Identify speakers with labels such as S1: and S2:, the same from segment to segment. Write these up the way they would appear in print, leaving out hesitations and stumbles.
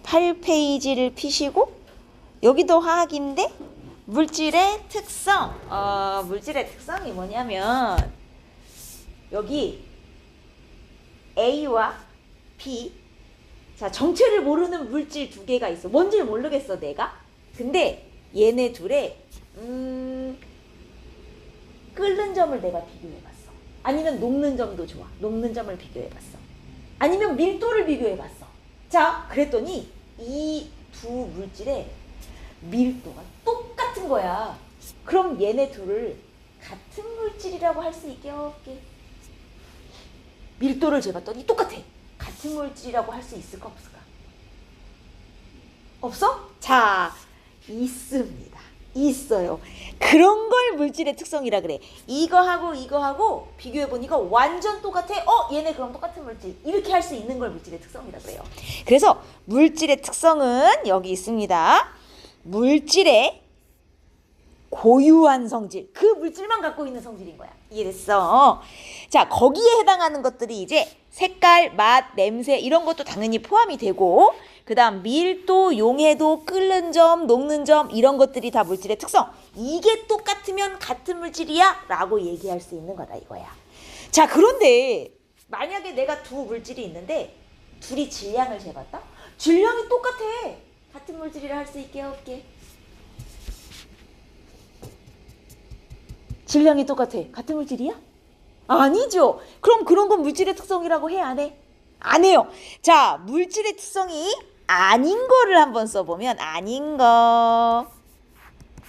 S1: 8페이지를 피시고 여기도 화학인데 물질의 특성. 물질의 특성이 뭐냐면 여기 A와 B. 자, 정체를 모르는 물질 두 개가 있어. 뭔지를 모르겠어, 내가. 근데 얘네 둘의 끓는 점을 내가 비교해봤어. 아니면 녹는 점도 좋아. 녹는 점을 비교해봤어. 아니면 밀도를 비교해봤어. 자, 그랬더니 이 두 물질의 밀도가 똑같은 거야. 그럼 얘네 둘을 같은 물질이라고 할 수 있게 없게? 밀도를 재봤더니 똑같아. 같은 물질이라고 할 수 있을까 없을까? 없어? 자, 있습니다. 있어요. 그런 걸 물질의 특성이라 그래. 이거하고 비교해보니까 완전 똑같아. 얘네 그럼 똑같은 물질. 이렇게 할 수 있는 걸 물질의 특성이라 그래요. 그래서 물질의 특성은 여기 있습니다. 물질의 고유한 성질. 그 물질만 갖고 있는 성질인 거야. 이해됐어? 자, 거기에 해당하는 것들이 이제 색깔, 맛, 냄새 이런 것도 당연히 포함이 되고, 그 다음 밀도, 용해도, 끓는 점, 녹는 점 이런 것들이 다 물질의 특성. 이게 똑같으면 같은 물질이야 라고 얘기할 수 있는 거다 이거야. 자, 그런데 만약에 내가 두 물질이 있는데 둘이 질량을 재봤다? 질량이 똑같아. 같은 물질이라 할 수 있게 없게? 질량이 똑같아. 같은 물질이야? 아니죠. 그럼 그런 건 물질의 특성이라고 해, 안 해? 안 해요. 자, 물질의 특성이 아닌 거를 한번 써보면 아닌 거.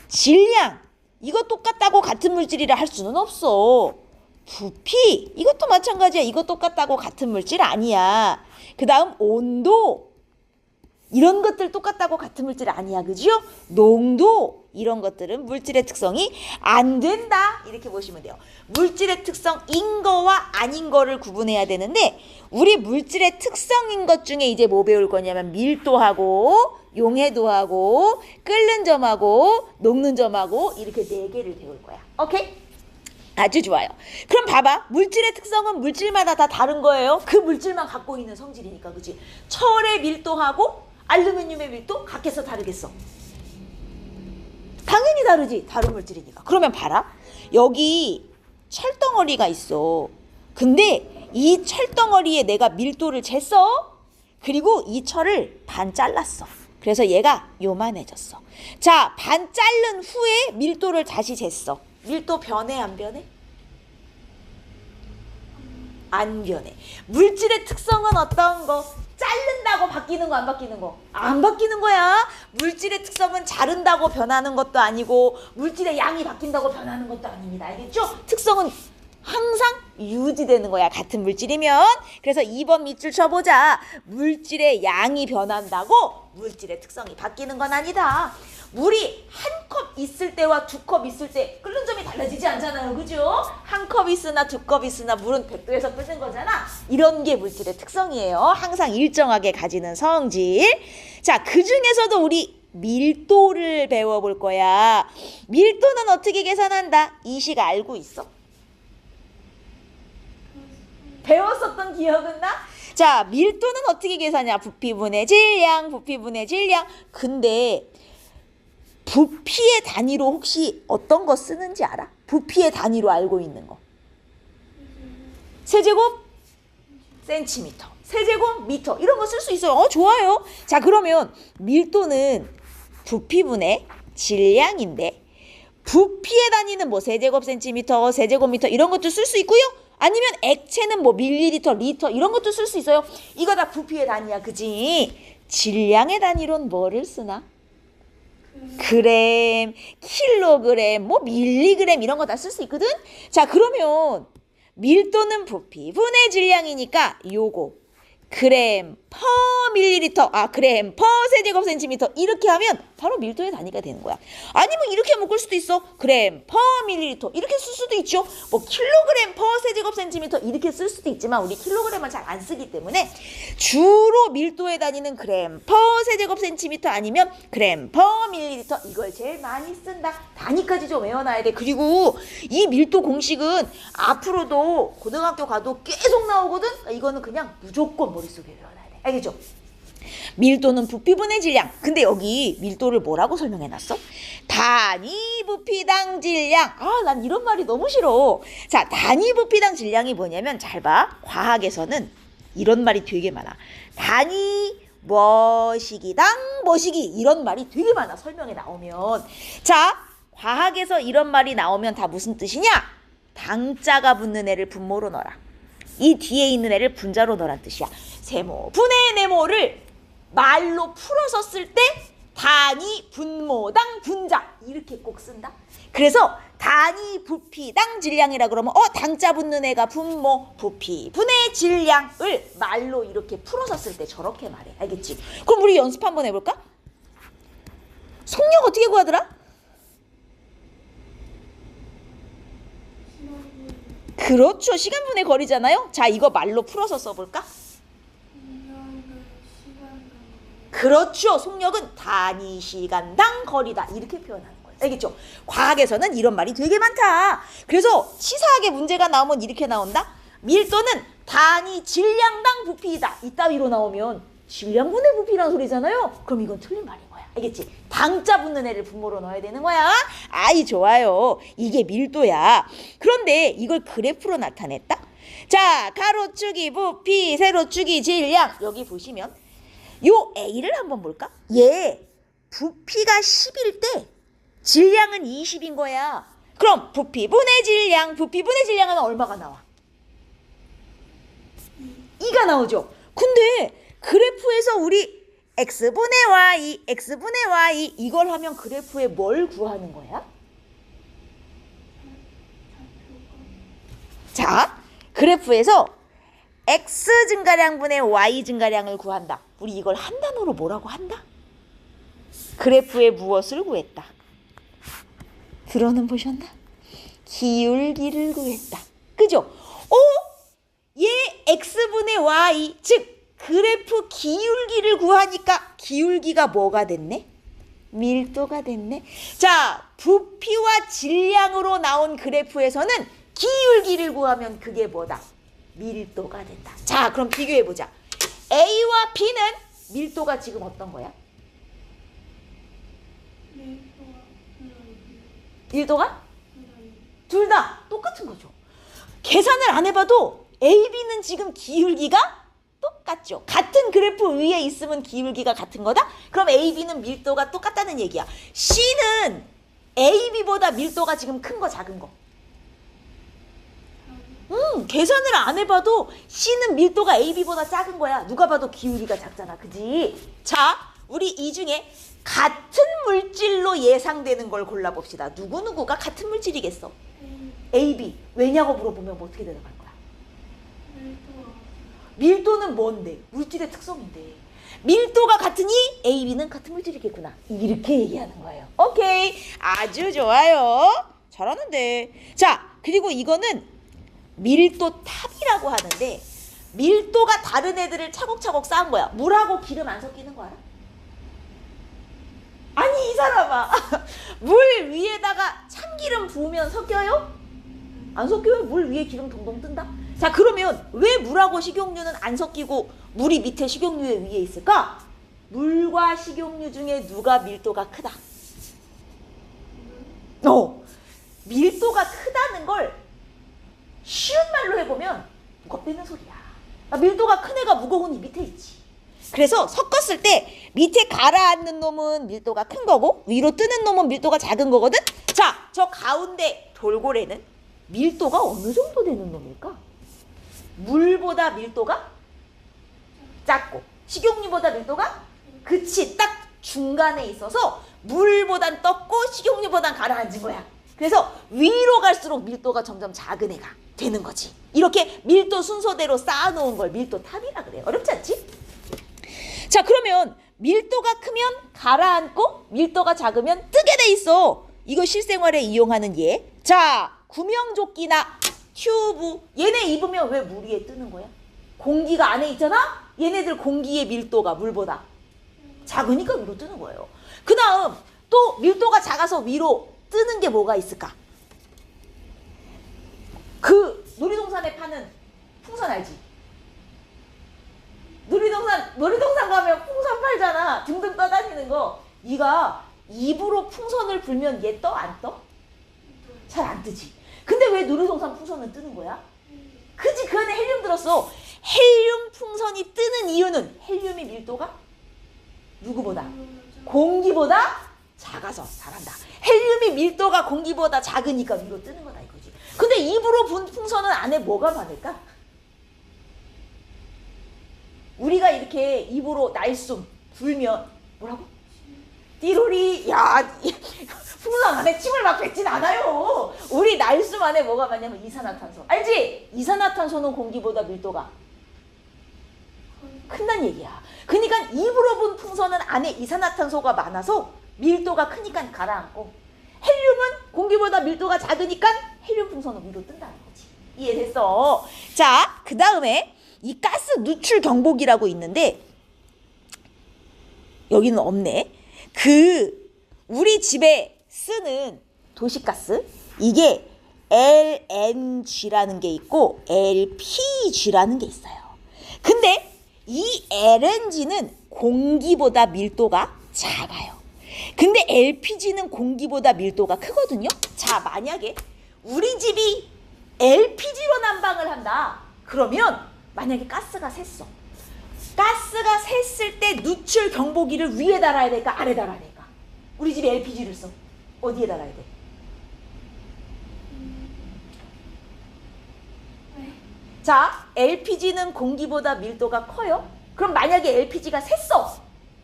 S1: 질량. 이거 똑같다고 같은 물질이라 할 수는 없어. 부피. 이것도 마찬가지야. 이거 똑같다고 같은 물질 아니야. 그 다음 온도. 이런 것들 똑같다고 같은 물질 아니야. 그죠? 농도. 이런 것들은 물질의 특성이 안 된다. 이렇게 보시면 돼요. 물질의 특성인 거와 아닌 거를 구분해야 되는데 우리 물질의 특성인 것 중에 이제 뭐 배울 거냐면 밀도하고 용해도하고 끓는 점하고 녹는 점하고 이렇게 4개를 배울 거야. 오케이? 아주 좋아요. 그럼 봐봐. 물질의 특성은 물질마다 다 다른 거예요. 그 물질만 갖고 있는 성질이니까. 그치? 철의 밀도하고 알루미늄의 밀도 같겠어 다르겠어? 당연히 다르지. 다른 물질이니까. 그러면 봐라. 여기 철덩어리가 있어. 근데 이 철덩어리에 내가 밀도를 쟀어. 그리고 이 철을 반 잘랐어. 그래서 얘가 요만해졌어. 자, 반 자른 후에 밀도를 다시 쟀어. 밀도 변해 안 변해? 안 변해. 물질의 특성은 어떤 거? 자른다고 바뀌는 거 안 바뀌는 거? 안 바뀌는 거야. 물질의 특성은 자른다고 변하는 것도 아니고 물질의 양이 바뀐다고 변하는 것도 아닙니다. 알겠죠? 특성은 항상 유지되는 거야. 같은 물질이면. 그래서 2번 밑줄 쳐보자. 물질의 양이 변한다고 물질의 특성이 바뀌는 건 아니다. 물이 한 컵 있을 때와 2컵 있을 때 끓는 점이 달라지지 않잖아요. 그죠? 한 컵 있으나 2컵 있으나 물은 100도에서 끓는 거잖아. 이런 게 물질의 특성이에요. 항상 일정하게 가지는 성질. 자, 그 중에서도 우리 밀도를 배워볼 거야. 밀도는 어떻게 계산한다? 이식 알고 있어? 배웠었던 기억은 나? 자, 밀도는 어떻게 계산하냐? 부피분의 질량, 부피분의 질량. 근데 부피의 단위로 혹시 어떤 거 쓰는지 알아? 부피의 단위로 알고 있는 거. 세제곱 센티미터, 세제곱 미터 이런 거 쓸 수 있어요. 좋아요. 자, 그러면 밀도는 부피분의 질량인데 부피의 단위는 뭐 세제곱 센티미터, 세제곱 미터 이런 것도 쓸 수 있고요. 아니면 액체는 뭐 밀리리터, 리터 이런 것도 쓸 수 있어요. 이거 다 부피의 단위야. 그지? 질량의 단위로는 뭐를 쓰나? 그램, 킬로그램, 뭐 밀리그램 이런 거 다 쓸 수 있거든? 자, 그러면 밀도는 부피 분의 질량이니까 요거 그램 퍼 밀리리터, 그램 퍼 세제곱 센티미터 이렇게 하면 바로 밀도의 단위가 되는 거야. 아니면 이렇게 묶을 수도 있어. 그램 퍼 밀리리터 이렇게 쓸 수도 있죠. 뭐 킬로그램 퍼 세제곱 센티미터 이렇게 쓸 수도 있지만 우리 킬로그램은 잘 안 쓰기 때문에 주로 밀도의 단위는 그램 퍼 세제곱 센티미터 아니면 그램 퍼 밀리리터 이걸 제일 많이 쓴다. 단위까지 좀 외워놔야 돼. 그리고 이 밀도 공식은 앞으로도 고등학교 가도 계속 나오거든. 이거는 그냥 무조건 머릿속에 외워놔야 돼. 알겠죠? 밀도는 부피분의 질량. 근데 여기 밀도를 뭐라고 설명해놨어? 단위 부피당 질량. 아, 난 이런 말이 너무 싫어. 자, 단위 부피당 질량이 뭐냐면 잘 봐. 과학에서는 이런 말이 되게 많아. 단위 뭐시기당 뭐시기 이런 말이 되게 많아. 설명에 나오면. 자, 과학에서 이런 말이 나오면 다 무슨 뜻이냐? 당자가 붙는 애를 분모로 넣어라. 이 뒤에 있는 애를 분자로 넣으란 뜻이야. 세모, 분의 네모를 말로 풀어서 쓸 때 단위 분모당 분자 이렇게 꼭 쓴다. 그래서 단위 부피당 질량이라 그러면 당자 붙는 애가 분모, 부피, 분의 질량을 말로 이렇게 풀어서 쓸 때 저렇게 말해. 알겠지? 그럼 우리 연습 한번 해볼까? 속력 어떻게 구하더라? 그렇죠. 시간분의 거리잖아요. 자, 이거 말로 풀어서 써볼까? 그렇죠. 속력은 단위 시간당 거리다. 이렇게 표현하는 거예요. 알겠죠? 과학에서는 이런 말이 되게 많다. 그래서 치사하게 문제가 나오면 이렇게 나온다. 밀도는 단위 질량당 부피이다. 이따위로 나오면 질량분의 부피라는 소리잖아요. 그럼 이건 틀린 말인 거야. 알겠지? 당자 붙는 애를 분모로 넣어야 되는 거야. 아이, 좋아요. 이게 밀도야. 그런데 이걸 그래프로 나타냈다. 자, 가로축이 부피, 세로축이 질량. 여기 보시면 요 A를 한번 볼까? 얘 부피가 10일 때 질량은 20인 거야. 그럼 부피분의 질량, 부피분의 질량은 얼마가 나와? 2가 나오죠. 근데 그래프에서 우리 x분의 y, x분의 y 이걸 하면 그래프에 뭘 구하는 거야? 자, 그래프에서 x 증가량분의 y 증가량을 구한다. 우리 이걸 한 단어로 뭐라고 한다? 그래프에 무엇을 구했다? 들어는 보셨나? 기울기를 구했다. 그죠? 얘 x분의 y, 즉 그래프 기울기를 구하니까 기울기가 뭐가 됐네? 밀도가 됐네. 자, 부피와 질량으로 나온 그래프에서는 기울기를 구하면 그게 뭐다? 밀도가 된다. 자, 그럼 비교해보자. A와 B는 밀도가 지금 어떤 거야? 밀도가? 둘 다 똑같은 거죠. 계산을 안 해봐도 A, B는 지금 기울기가 똑같죠. 같은 그래프 위에 있으면 기울기가 같은 거다? 그럼 A, B는 밀도가 똑같다는 얘기야. C는 A, B보다 밀도가 지금 큰 거 작은 거? 계산을 안 해봐도 C는 밀도가 A, B보다 작은 거야. 누가 봐도 기울기가 작잖아. 그지? 자, 우리 이 중에 같은 물질로 예상되는 걸 골라봅시다. 누구누구가 같은 물질이겠어? A, B. 왜냐고 물어보면 뭐 어떻게 대답할 거야? 밀도는 뭔데? 물질의 특성인데. 밀도가 같으니 A, B는 같은 물질이겠구나. 이렇게 얘기하는 거예요. 오케이. 아주 좋아요. 잘하는데. 자, 그리고 이거는 밀도 탑이라고 하는데 밀도가 다른 애들을 차곡차곡 쌓은 거야. 물하고 기름 안 섞이는 거 알아? 아니, 이 사람아. 물 위에다가 참기름 부으면 섞여요? 안 섞여요? 물 위에 기름 동동 뜬다? 자, 그러면 왜 물하고 식용유는 안 섞이고 물이 밑에 식용유에 위에 있을까? 물과 식용유 중에 누가 밀도가 크다? 밀도가 크다는 걸 쉬운 말로 해보면 무겁다는 소리야. 밀도가 큰 애가 무거운 이 밑에 있지. 그래서 섞었을 때 밑에 가라앉는 놈은 밀도가 큰 거고 위로 뜨는 놈은 밀도가 작은 거거든. 자, 저 가운데 돌고래는 밀도가 어느 정도 되는 놈일까? 물보다 밀도가 작고 식용유보다 밀도가 그치, 딱 중간에 있어서 물보단 떴고 식용유보단 가라앉은 거야. 그래서 위로 갈수록 밀도가 점점 작은 애가 되는 거지. 이렇게 밀도 순서대로 쌓아놓은 걸 밀도 탑이라 그래. 어렵지 않지? 자, 그러면 밀도가 크면 가라앉고 밀도가 작으면 뜨게 돼 있어. 이거 실생활에 이용하는 예. 자, 구명조끼나 튜브 얘네 입으면 왜 물 위에 뜨는 거야? 공기가 안에 있잖아? 얘네들 공기의 밀도가 물보다 작으니까 위로 뜨는 거예요. 그 다음 또 밀도가 작아서 위로 뜨는 게 뭐가 있을까? 그 놀이동산에 파는 풍선 알지? 놀이동산 가면 풍선 팔잖아. 둥둥 떠다니는 거. 네가 입으로 풍선을 불면 얘 떠? 안 떠? 잘 안 뜨지. 근데 왜 놀이동산 풍선은 뜨는 거야? 그지? 그 안에 헬륨 들었어. 헬륨 풍선이 뜨는 이유는 헬륨의 밀도가 누구보다? 공기보다 작아서 잘한다. 헬륨의 밀도가 공기보다 작으니까 위로 뜨는 거다 이거지. 근데 입으로 분 풍선은 안에 뭐가 많을까? 우리가 이렇게 입으로 날숨 불면 뭐라고? 띠로리. 야, 풍선 안에 침을 막 뱉진 않아요. 우리 날숨 안에 뭐가 많냐면 이산화탄소. 알지? 이산화탄소는 공기보다 밀도가 큰다는 얘기야. 그러니까 입으로 분 풍선은 안에 이산화탄소가 많아서 밀도가 크니까 가라앉고, 헬륨은 공기보다 밀도가 작으니까 헬륨 풍선은 위로 뜬다는 거지. 이해됐어? 자, 그 다음에 이 가스 누출 경보기라고 있는데 여기는 없네. 우리 집에 쓰는 도시가스, 이게 LNG라는 게 있고 LPG라는 게 있어요. 근데 이 LNG는 공기보다 밀도가 작아요. 근데 LPG는 공기보다 밀도가 크거든요. 자, 만약에 우리 집이 LPG로 난방을 한다. 그러면 만약에 가스가 샜어. 가스가 샜을 때 누출 경보기를 위에 달아야 될까? 아래 달아야 될까? 우리 집이 LPG를 써. 어디에 달아야 돼? 자, LPG는 공기보다 밀도가 커요. 그럼 만약에 LPG가 샜어.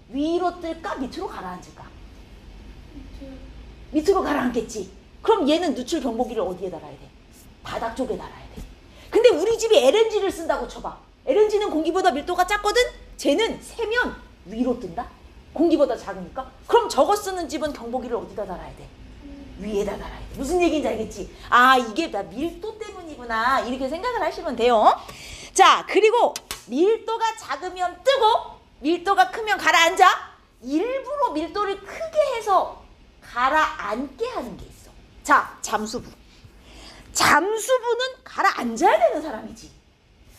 S1: 위로 뜰까? 밑으로 가라앉을까? 밑으로 가라앉겠지. 그럼 얘는 누출 경보기를 어디에 달아야 돼? 바닥 쪽에 달아야 돼. 근데 우리 집이 LNG를 쓴다고 쳐봐. LNG는 공기보다 밀도가 작거든? 쟤는 세면 위로 뜬다? 공기보다 작으니까? 그럼 저거 쓰는 집은 경보기를 어디다 달아야 돼? 위에다 달아야 돼. 무슨 얘기인지 알겠지? 아, 이게 다 밀도 때문이구나. 이렇게 생각을 하시면 돼요. 자, 그리고 밀도가 작으면 뜨고 밀도가 크면 가라앉아. 일부러 밀도를 크게 해서 가라앉게 하는 게 있어. 자, 잠수부. 잠수부는 가라앉아야 되는 사람이지.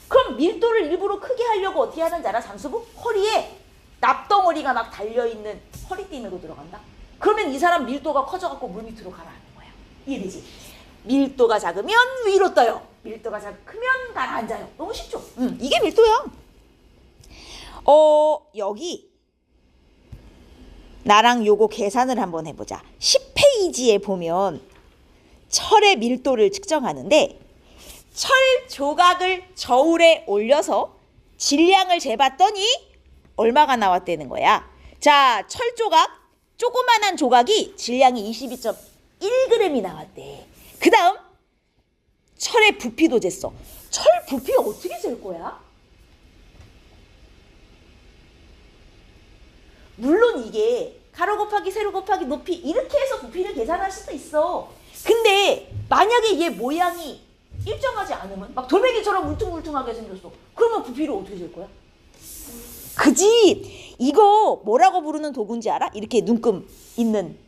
S1: 그럼 밀도를 일부러 크게 하려고 어떻게 하는지 알아? 잠수부? 허리에 납덩어리가 막 달려있는 허리띠 메고 들어간다? 그러면 이 사람 밀도가 커져갖고 물 밑으로 가라앉는 거야. 이해되지? 밀도가 작으면 위로 떠요. 밀도가 크면 가라앉아요. 너무 쉽죠? 이게 밀도야. 여기 나랑 요거 계산을 한번 해보자. 10페이지에 보면 철의 밀도를 측정하는데, 철 조각을 저울에 올려서 질량을 재봤더니 얼마가 나왔다는 거야. 자, 철 조각, 조그만한 조각이 질량이 22.1g이 나왔대. 그 다음 철의 부피도 쟀어. 철 부피 어떻게 잴 거야? 물론 이게 가로 곱하기 세로 곱하기 높이 이렇게 해서 부피를 계산할 수도 있어. 근데 만약에 얘 모양이 일정하지 않으면 막 돌멩이처럼 울퉁불퉁하게 생겼어. 그러면 부피를 어떻게 잴 거야? 그지? 이거 뭐라고 부르는 도구인지 알아? 이렇게 눈금 있는.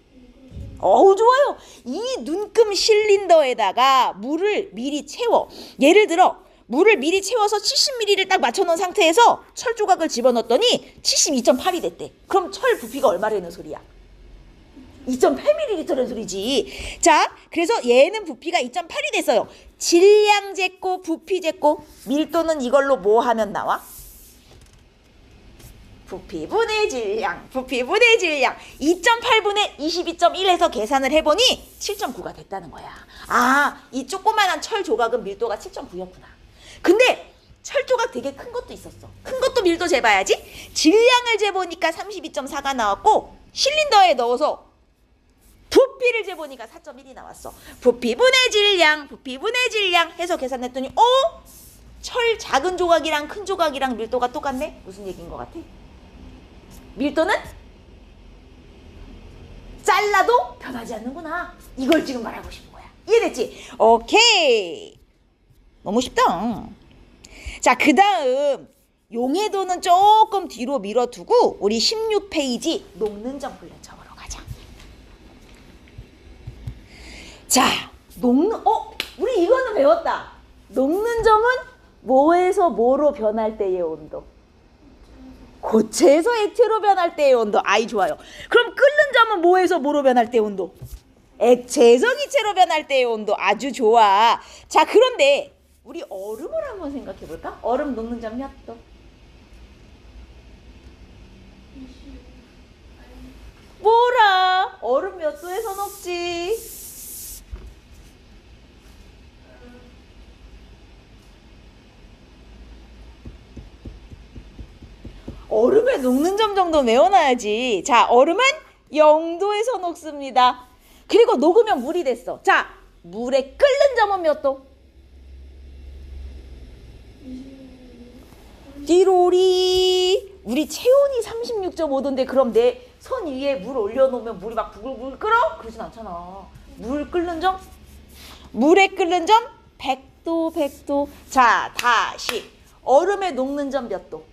S1: 어우, 좋아요. 이 눈금 실린더에다가 물을 미리 채워. 예를 들어 물을 미리 채워서 70ml를 딱 맞춰놓은 상태에서 철 조각을 집어넣었더니 72.8이 됐대. 그럼 철 부피가 얼마라는 소리야? 2.8ml라는 소리지. 자, 그래서 얘는 부피가 2.8이 됐어요. 질량 쟀고 부피 쟀고 밀도는 이걸로 뭐 하면 나와? 부피분의 질량, 부피분의 질량. 2.8분의 22.1에서 계산을 해보니 7.9가 됐다는 거야. 아, 이 조그만한 철 조각은 밀도가 7.9였구나. 근데 철 조각 되게 큰 것도 있었어. 큰 것도 밀도 재봐야지. 질량을 재보니까 32.4가 나왔고, 실린더에 넣어서 부피를 재보니까 4.1이 나왔어. 부피분의 질량, 부피분의 질량 해서 계산했더니 철 작은 조각이랑 큰 조각이랑 밀도가 똑같네? 무슨 얘기인 것 같아? 밀도는 잘라도 변하지 않는구나. 이걸 지금 말하고 싶은 거야. 이해됐지? 오케이. 너무 쉽다. 자, 그 다음 용해도는 조금 뒤로 밀어두고 우리 16페이지 녹는점 훈련점으로 가자. 자, 우리 이거는 배웠다. 녹는 점은 뭐에서 뭐로 변할 때의 온도? 고체에서 액체로 변할 때의 온도. 아이 좋아요. 그럼 끓는 점은 뭐에서 뭐로 변할 때의 온도? 액체에서 기체로 변할 때의 온도. 아주 좋아. 자, 그런데 우리 얼음을 한번 생각해 볼까? 얼음 녹는 점 몇 도? 뭐라? 얼음 몇 도에서 녹지? 얼음에 녹는 점 정도 외워놔야지. 자, 얼음은 0도에서 녹습니다. 그리고 녹으면 물이 됐어. 자, 물에 끓는 점은 몇 도? 띠로리. 우리 체온이 36.5도인데 그럼 내 손 위에 물 올려놓으면 물이 막 부글부글 끓어? 그러진 않잖아. 물 끓는 점? 물에 끓는 점? 100도, 100도. 자, 다시. 얼음에 녹는 점 몇 도?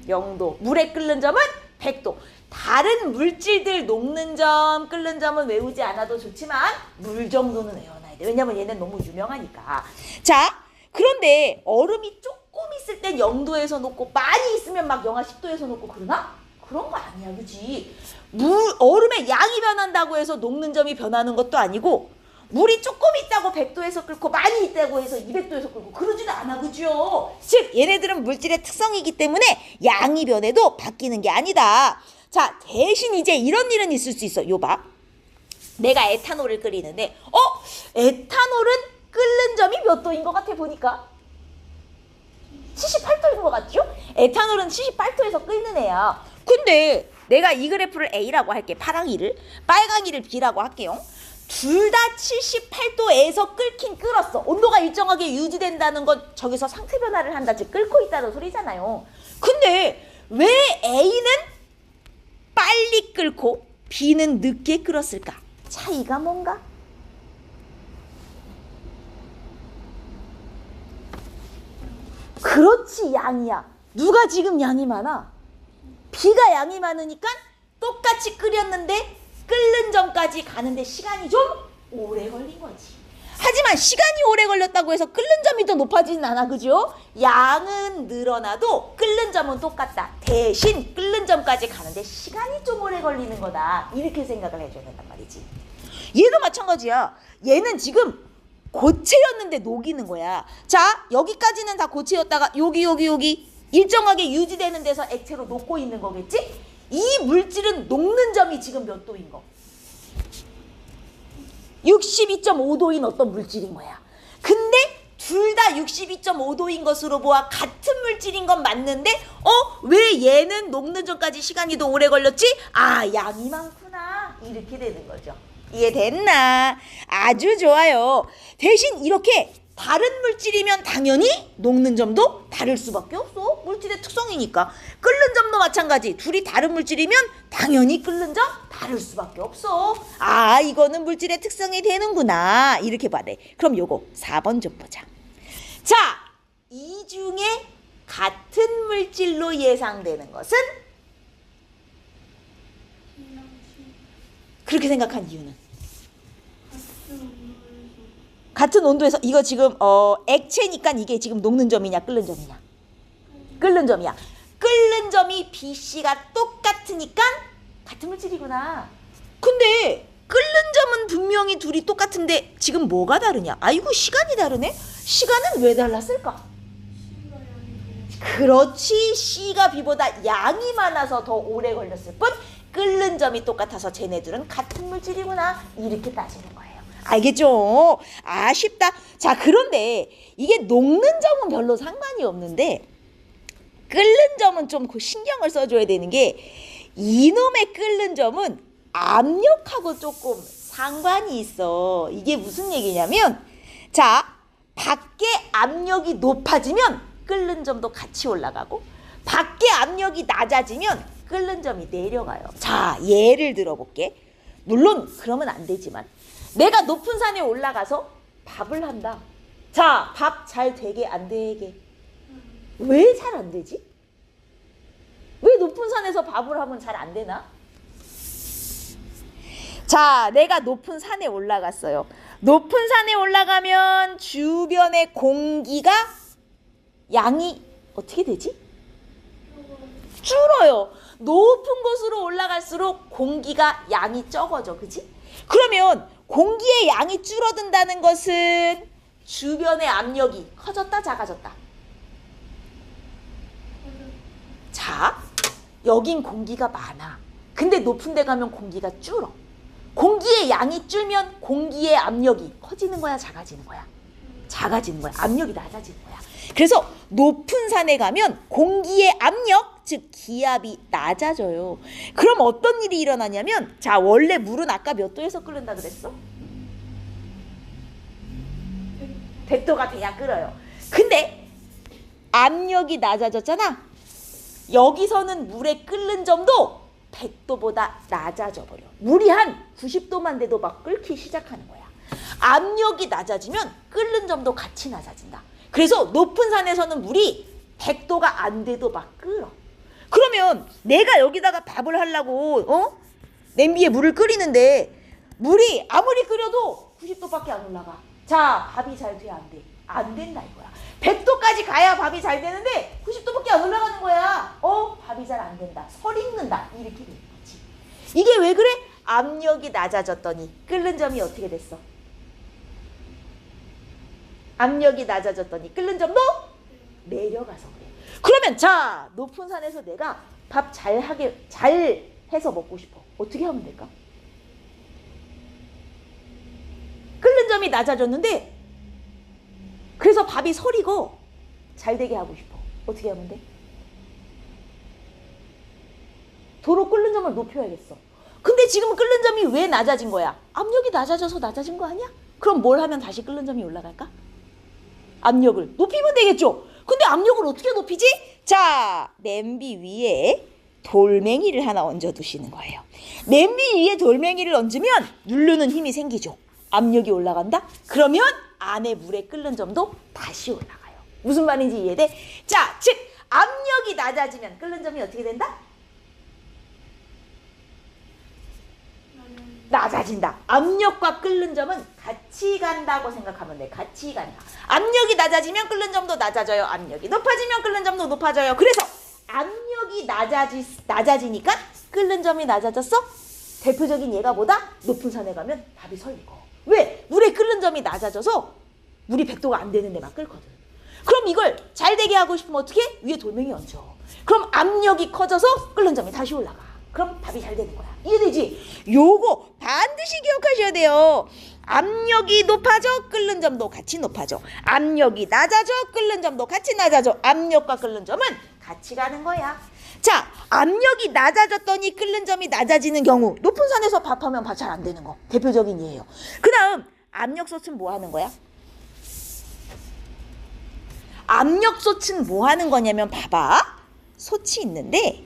S1: 0도. 물에 끓는 점은 100도. 다른 물질들 녹는 점, 끓는 점은 외우지 않아도 좋지만 물 정도는 외워놔야 돼. 왜냐면 얘는 너무 유명하니까. 자, 그런데 얼음이 조금 있을 땐 0도에서 녹고 많이 있으면 막 영하 10도에서 녹고 그러나? 그런 거 아니야, 그치? 얼음의 양이 변한다고 해서 녹는 점이 변하는 것도 아니고 물이 조금 있다고 100도에서 끓고 많이 있다고 해서 200도에서 끓고 그러지도 않아, 그죠? 즉 얘네들은 물질의 특성이기 때문에 양이 변해도 바뀌는 게 아니다. 자, 대신 이제 이런 일은 있을 수 있어. 요 봐. 내가 에탄올을 끓이는데 에탄올은 끓는 점이 몇 도인 것 같아 보니까? 78도인 것 같죠? 에탄올은 78도에서 끓는 애야. 근데 내가 이 그래프를 A라고 할게. 파랑이를. 빨강이를 B라고 할게요. 둘 다 78도에서 끓긴 끓었어. 온도가 일정하게 유지된다는 건 저기서 상태 변화를 한다. 즉 끓고 있다는 소리잖아요. 근데 왜 A는 빨리 끓고 B는 늦게 끓었을까? 차이가 뭔가? 그렇지, 양이야. 누가 지금 양이 많아? B가 양이 많으니까 똑같이 끓였는데 끓는 점까지 가는데 시간이 좀 오래 걸린 거지. 하지만 시간이 오래 걸렸다고 해서 끓는 점이 더 높아지는 않아, 그죠? 양은 늘어나도 끓는 점은 똑같다. 대신 끓는 점까지 가는데 시간이 좀 오래 걸리는 거다. 이렇게 생각을 해줘야 된단 말이지. 얘도 마찬가지야. 얘는 지금 고체였는데 녹이는 거야. 자, 여기까지는 다 고체였다가 여기 일정하게 유지되는 데서 액체로 녹고 있는 거겠지? 이 물질은 녹는 점이 지금 몇 도인 거? 62.5도인 어떤 물질인 거야. 근데 둘 다 62.5도인 것으로 보아 같은 물질인 건 맞는데 왜 얘는 녹는 점까지 시간이 더 오래 걸렸지? 아, 양이 많구나. 이렇게 되는 거죠. 이해됐나? 아주 좋아요. 대신 이렇게 다른 물질이면 당연히 녹는 점도 다를 수밖에 없어. 물질의 특성이니까. 끓는 점도 마찬가지. 둘이 다른 물질이면 당연히 끓는 점 다를 수밖에 없어. 아, 이거는 물질의 특성이 되는구나. 이렇게 봐야 돼. 그럼 요거 4번 좀 보자. 자, 이 중에 같은 물질로 예상되는 것은? 그렇게 생각한 이유는? 같은 온도에서 이거 지금 액체니까 이게 지금 녹는 점이냐 끓는 점이냐? 끓는 점이야. 끓는 점이 BC가 똑같으니까 같은 물질이구나. 근데 끓는 점은 분명히 둘이 똑같은데 지금 뭐가 다르냐? 아이고, 시간이 다르네? 시간은 왜 달랐을까? 그렇지, C가 B보다 양이 많아서 더 오래 걸렸을 뿐 끓는 점이 똑같아서 쟤네들은 같은 물질이구나. 이렇게 따지는 거예요. 알겠죠? 아쉽다. 자, 그런데 이게 녹는 점은 별로 상관이 없는데 끓는 점은 좀 신경을 써줘야 되는 게 이놈의 끓는 점은 압력하고 조금 상관이 있어. 이게 무슨 얘기냐면 자, 밖에 압력이 높아지면 끓는 점도 같이 올라가고 밖에 압력이 낮아지면 끓는 점이 내려가요. 자, 예를 들어볼게. 물론 그러면 안 되지만 내가 높은 산에 올라가서 밥을 한다. 자, 밥 잘 되게 안 되게? 왜 잘 안 되지? 왜 높은 산에서 밥을 하면 잘 안 되나? 자, 내가 높은 산에 올라갔어요. 높은 산에 올라가면 주변의 공기가 양이 어떻게 되지? 줄어요. 높은 곳으로 올라갈수록 공기가 양이 적어져. 그지? 그러면 공기의 양이 줄어든다는 것은 주변의 압력이 커졌다 작아졌다. 자, 여긴 공기가 많아. 근데 높은 데 가면 공기가 줄어. 공기의 양이 줄면 공기의 압력이 커지는 거야 작아지는 거야? 작아지는 거야. 압력이 낮아지는 거야. 그래서 높은 산에 가면 공기의 압력, 즉 기압이 낮아져요. 그럼 어떤 일이 일어나냐면, 자, 원래 물은 아까 몇 도에서 끓는다 그랬어? 100도가 돼야 끓어요. 근데 압력이 낮아졌잖아. 여기서는 물의 끓는 점도 100도보다 낮아져 버려. 물이 한 90도만 돼도 막 끓기 시작하는 거야. 압력이 낮아지면 끓는 점도 같이 낮아진다. 그래서 높은 산에서는 물이 100도가 안 돼도 막 끓어. 그러면 내가 여기다가 밥을 하려고 냄비에 물을 끓이는데 물이 아무리 끓여도 90도밖에 안 올라가. 자, 밥이 잘 돼, 안 돼? 안 된다 이거야. 100도까지 가야 밥이 잘 되는데 90도밖에 안 올라가는 거야. 밥이 잘 안 된다. 설 익는다. 이렇게 되는 거지. 이게 왜 그래? 압력이 낮아졌더니 끓는 점이 어떻게 됐어? 압력이 낮아졌더니 끓는 점도 내려가서 그래. 그러면 자, 높은 산에서 내가 밥 잘 해서 먹고 싶어. 어떻게 하면 될까? 끓는 점이 낮아졌는데 그래서 밥이 설이고 잘 되게 하고 싶어. 어떻게 하면 돼? 도로 끓는 점을 높여야겠어. 근데 지금 끓는 점이 왜 낮아진 거야? 압력이 낮아져서 낮아진 거 아니야? 그럼 뭘 하면 다시 끓는 점이 올라갈까? 압력을 높이면 되겠죠. 근데 압력을 어떻게 높이지? 자, 냄비 위에 돌멩이를 하나 얹어 두시는 거예요. 냄비 위에 돌멩이를 얹으면 누르는 힘이 생기죠. 압력이 올라간다? 그러면 안에 물에 끓는 점도 다시 올라가요. 무슨 말인지 이해돼? 자, 즉 압력이 낮아지면 끓는 점이 어떻게 된다? 낮아진다. 압력과 끓는 점은 같이 간다고 생각하면 돼. 같이 간다. 압력이 낮아지면 끓는 점도 낮아져요. 압력이 높아지면 끓는 점도 높아져요. 그래서 압력이 낮아지니까 끓는 점이 낮아졌어? 대표적인 예가 뭐다? 높은 산에 가면 밥이 설리고. 왜? 물의 끓는 점이 낮아져서 물이 100도가 안 되는데 막 끓거든. 그럼 이걸 잘 되게 하고 싶으면 어떻게? 위에 돌멩이 얹어. 그럼 압력이 커져서 끓는 점이 다시 올라가. 그럼 밥이 잘 되는 거야. 이해되지? 요거 반드시 기억하셔야 돼요. 압력이 높아져 끓는 점도 같이 높아져. 압력이 낮아져 끓는 점도 같이 낮아져. 압력과 끓는 점은 같이 가는 거야. 자, 압력이 낮아졌더니 끓는 점이 낮아지는 경우, 높은 산에서 밥하면 밥 잘 안 되는 거 대표적인 예예요. 그 다음 압력솥은 뭐 하는 거야? 압력솥은 뭐 하는 거냐면, 봐봐, 솥이 있는데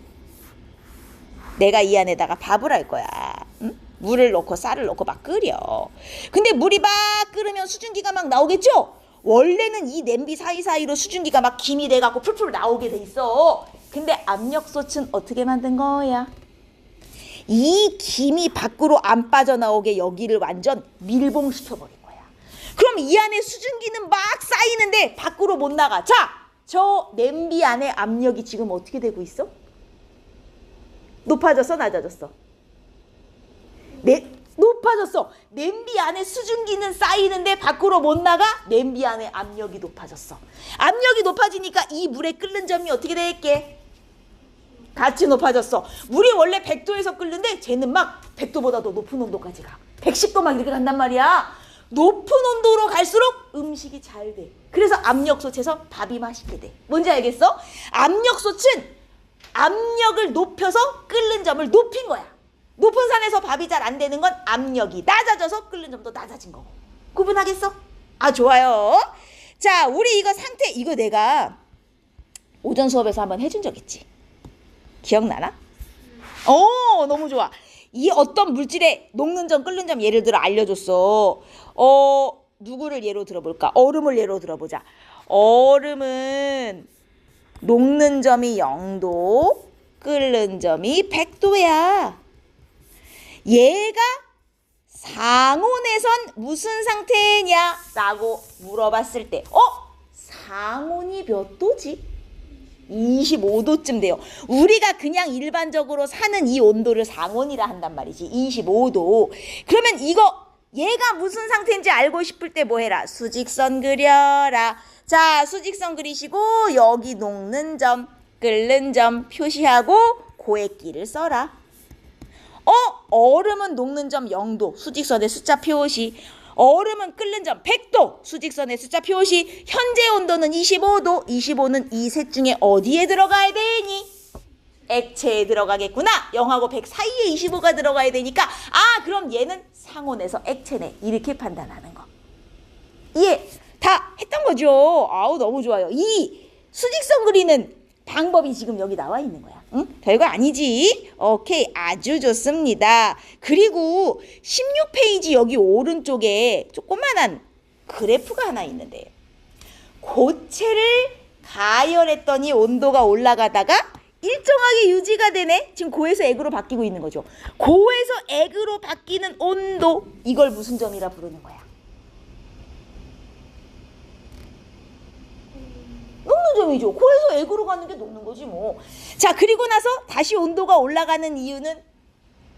S1: 내가 이 안에다가 밥을 할 거야. 응? 물을 넣고 쌀을 넣고 막 끓여. 근데 물이 막 끓으면 수증기가 막 나오겠죠? 원래는 이 냄비 사이사이로 수증기가 막 김이 돼갖고 풀풀 나오게 돼 있어. 근데 압력솥은 어떻게 만든 거야? 이 김이 밖으로 안 빠져나오게 여기를 완전 밀봉시켜버린 거야. 그럼 이 안에 수증기는 막 쌓이는데 밖으로 못 나가. 자, 저 냄비 안에 압력이 지금 어떻게 되고 있어? 높아졌어, 낮아졌어? 높아졌어. 냄비 안에 수증기는 쌓이는데 밖으로 못 나가? 냄비 안에 압력이 높아졌어. 압력이 높아지니까 이 물에 끓는 점이 어떻게 될게? 같이 높아졌어. 물이 원래 100도에서 끓는데 쟤는 막 100도보다 더 높은 온도까지 가. 110도 막 이렇게 간단 말이야. 높은 온도로 갈수록 음식이 잘 돼. 그래서 압력솥에서 밥이 맛있게 돼. 뭔지 알겠어? 압력솥은 압력을 높여서 끓는 점을 높인 거야. 높은 산에서 밥이 잘 안 되는 건 압력이 낮아져서 끓는 점도 낮아진 거고. 구분하겠어? 아, 좋아요. 자, 우리 이거 상태, 이거 내가 오전 수업에서 한번 해준 적 있지? 기억나나? 너무 좋아. 이 어떤 물질의 녹는 점, 끓는 점 예를 들어 알려줬어. 누구를 예로 들어볼까? 얼음을 예로 들어보자. 얼음은 녹는 점이 0도, 끓는 점이 100도야. 얘가 상온에선 무슨 상태냐? 라고 물어봤을 때 상온이 몇 도지? 25도쯤 돼요. 우리가 그냥 일반적으로 사는 이 온도를 상온이라 한단 말이지. 25도. 그러면 이거 얘가 무슨 상태인지 알고 싶을 때 뭐 해라? 수직선 그려라. 자, 수직선 그리시고 여기 녹는 점, 끓는 점 표시하고 고액기를 써라. 얼음은 녹는 점 0도, 수직선의 숫자 표시. 얼음은 끓는 점 100도, 수직선의 숫자 표시. 현재 온도는 25도, 25는 이 셋 중에 어디에 들어가야 되니? 액체에 들어가겠구나. 0하고 100 사이에 25가 들어가야 되니까 그럼 얘는 상온에서 액체네. 이렇게 판단하는 거. 이해 다 했던 거죠? 아우 너무 좋아요. 이 수직선 그리는 방법이 지금 여기 나와 있는 거야. 응? 별거 아니지? 오케이, 아주 좋습니다. 그리고 16페이지 여기 오른쪽에 조그만한 그래프가 하나 있는데 고체를 가열했더니 온도가 올라가다가 일정하게 유지가 되네. 지금 고에서 액으로 바뀌고 있는 거죠. 고에서 액으로 바뀌는 온도, 이걸 무슨 점이라 부르는 거야? 녹는 점이죠. 고에서 액으로 가는 게 녹는 거지 뭐. 자, 그리고 나서 다시 온도가 올라가는 이유는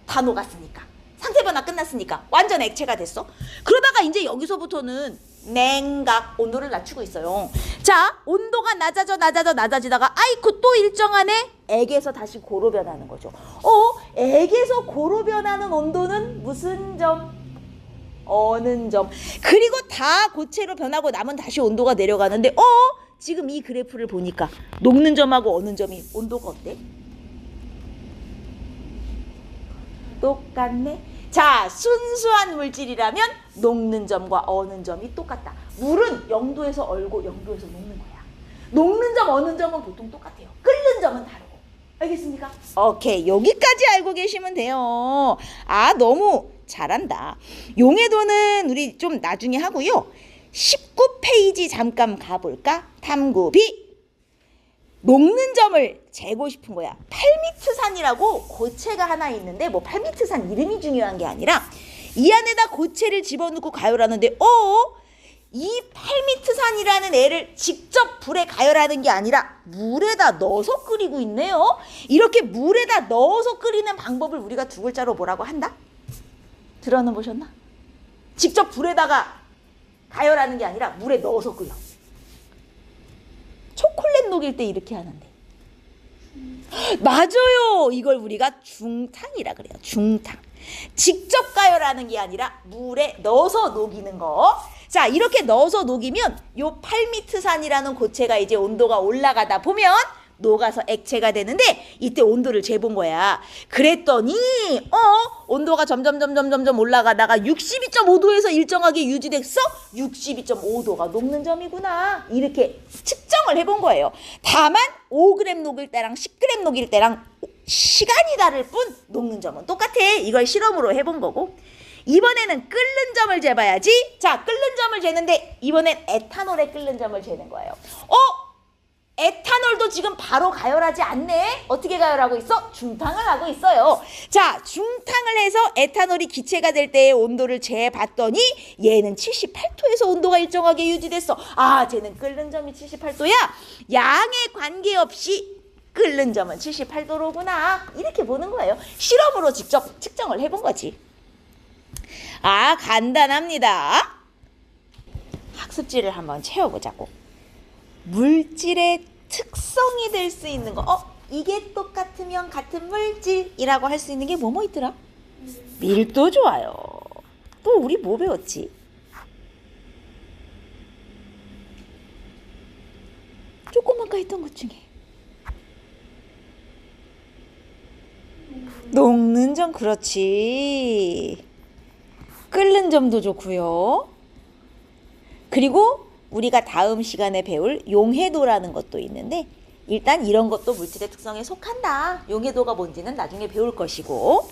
S1: 다 녹았으니까. 상태 변화 끝났으니까. 완전 액체가 됐어. 그러다가 이제 여기서부터는 냉각, 온도를 낮추고 있어요. 자, 온도가 낮아지다가 아이쿠 또 일정하네. 액에서 다시 고로 변하는 거죠. 액에서 고로 변하는 온도는 무슨 점? 어는 점. 그리고 다 고체로 변하고 나면 다시 온도가 내려가는데 지금 이 그래프를 보니까 녹는 점하고 어는 점이 온도가 어때? 똑같네. 자, 순수한 물질이라면 녹는 점과 어는 점이 똑같다. 물은 0도에서 얼고 0도에서 녹는 거야. 녹는 점, 어는 점은 보통 똑같아요. 끓는 점은 다르고. 알겠습니까? 오케이, 여기까지 알고 계시면 돼요. 너무 잘한다. 용해도는 우리 좀 나중에 하고요. 19페이지 잠깐 가볼까? 탐구 B. 녹는 점을 재고 싶은 거야. 팔미트산이라고 고체가 하나 있는데 뭐 팔미트산 이름이 중요한 게 아니라 이 안에다 고체를 집어넣고 가열하는데 이 팔미트산이라는 애를 직접 불에 가열하는 게 아니라 물에다 넣어서 끓이고 있네요. 이렇게 물에다 넣어서 끓이는 방법을 우리가 두 글자로 뭐라고 한다? 들어는 보셨나? 직접 불에다가 가열하는 게 아니라 물에 넣어서 끓여. 초콜릿 녹일 때 이렇게 하는데. 맞아요. 이걸 우리가 중탕이라 그래요. 중탕. 직접 가열하는 게 아니라 물에 넣어서 녹이는 거. 자, 이렇게 넣어서 녹이면 요 팔미트산이라는 고체가 이제 온도가 올라가다 보면 녹아서 액체가 되는데 이때 온도를 재본 거야. 그랬더니 온도가 점점 올라가다가 62.5도에서 일정하게 유지됐어? 62.5도가 녹는 점이구나. 이렇게 측정을 해본 거예요. 다만 5g 녹일 때랑 10g 녹일 때랑 시간이 다를 뿐 녹는 점은 똑같아. 이걸 실험으로 해본 거고. 이번에는 끓는 점을 재봐야지. 자, 끓는 점을 재는데 이번엔 에탄올에 끓는 점을 재는 거예요. 에탄올도 지금 바로 가열하지 않네. 어떻게 가열하고 있어? 중탕을 하고 있어요. 자, 중탕을 해서 에탄올이 기체가 될 때의 온도를 재봤더니 얘는 78도에서 온도가 일정하게 유지됐어. 쟤는 끓는 점이 78도야. 양에 관계없이 끓는 점은 78도로구나. 이렇게 보는 거예요. 실험으로 직접 측정을 해본 거지. 간단합니다. 학습지를 한번 채워보자고. 물질의 특성이 될 수 있는 거. 이게 똑같으면 같은 물질이라고 할 수 있는 게 뭐뭐 있더라? 밀도. 좋아요. 또 우리 뭐 배웠지? 조금 아까 했던 것 중에 녹는 점. 그렇지. 끓는 점도 좋고요. 그리고 우리가 다음 시간에 배울 용해도라는 것도 있는데 일단 이런 것도 물질의 특성에 속한다. 용해도가 뭔지는 나중에 배울 것이고.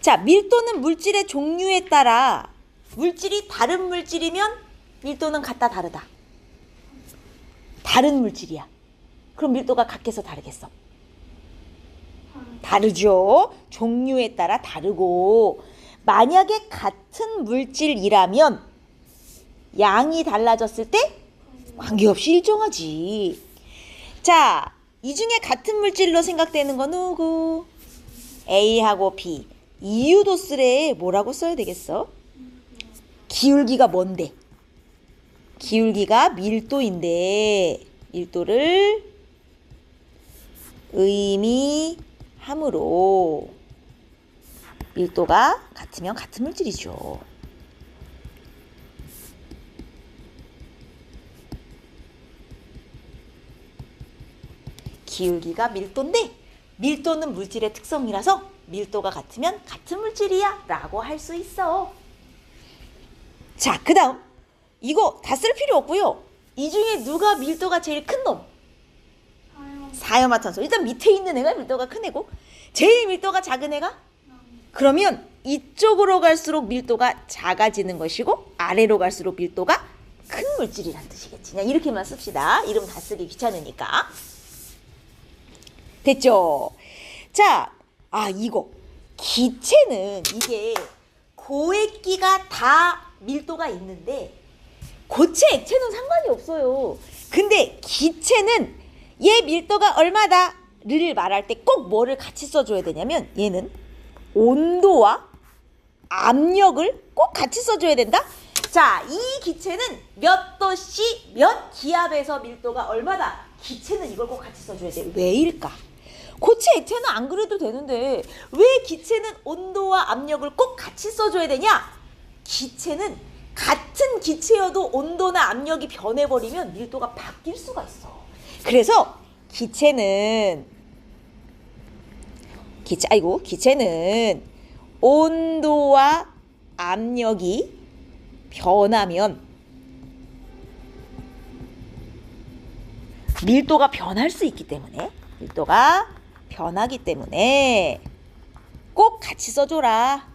S1: 자, 밀도는 물질의 종류에 따라 물질이 다른 물질이면 밀도는 같다 다르다. 다른 물질이야. 그럼 밀도가 같겠어 다르겠어? 다르죠. 종류에 따라 다르고 만약에 같은 물질이라면 양이 달라졌을 때 관계없이 일정하지. 자, 이 중에 같은 물질로 생각되는 건 누구? A하고 B. 이유도스레 뭐라고 써야 되겠어? 기울기가 뭔데? 기울기가 밀도인데 밀도를 의미함으로 밀도가 같으면 같은 물질이죠. 기울기가 밀도인데 밀도는 물질의 특성이라서 밀도가 같으면 같은 물질이야 라고 할 수 있어. 자, 그 다음 이거 다 쓸 필요 없고요. 이 중에 누가 밀도가 제일 큰 놈? 사염화탄소. 일단 밑에 있는 애가 밀도가 큰 애고 제일 밀도가 작은 애가? 그러면 이쪽으로 갈수록 밀도가 작아지는 것이고 아래로 갈수록 밀도가 큰 물질이란 뜻이겠지. 그냥 이렇게만 씁시다. 이름 다 쓰기 귀찮으니까. 됐죠? 자, 이거 기체는 이게 고액기가 다 밀도가 있는데 고체 액체는 상관이 없어요. 근데 기체는 얘 밀도가 얼마다를 말할 때 꼭 뭐를 같이 써줘야 되냐면 얘는 온도와 압력을 꼭 같이 써줘야 된다. 자, 이 기체는 몇 도씨 몇 기압에서 밀도가 얼마다. 기체는 이걸 꼭 같이 써줘야 돼. 왜일까? 고체 액체는 안 그래도 되는데 왜 기체는 온도와 압력을 꼭 같이 써줘야 되냐? 기체는 같은 기체여도 온도나 압력이 변해버리면 밀도가 바뀔 수가 있어. 그래서 기체는 온도와 압력이 변하면 밀도가 변할 수 있기 때문에 밀도가 변하기 때문에 꼭 같이 써줘라.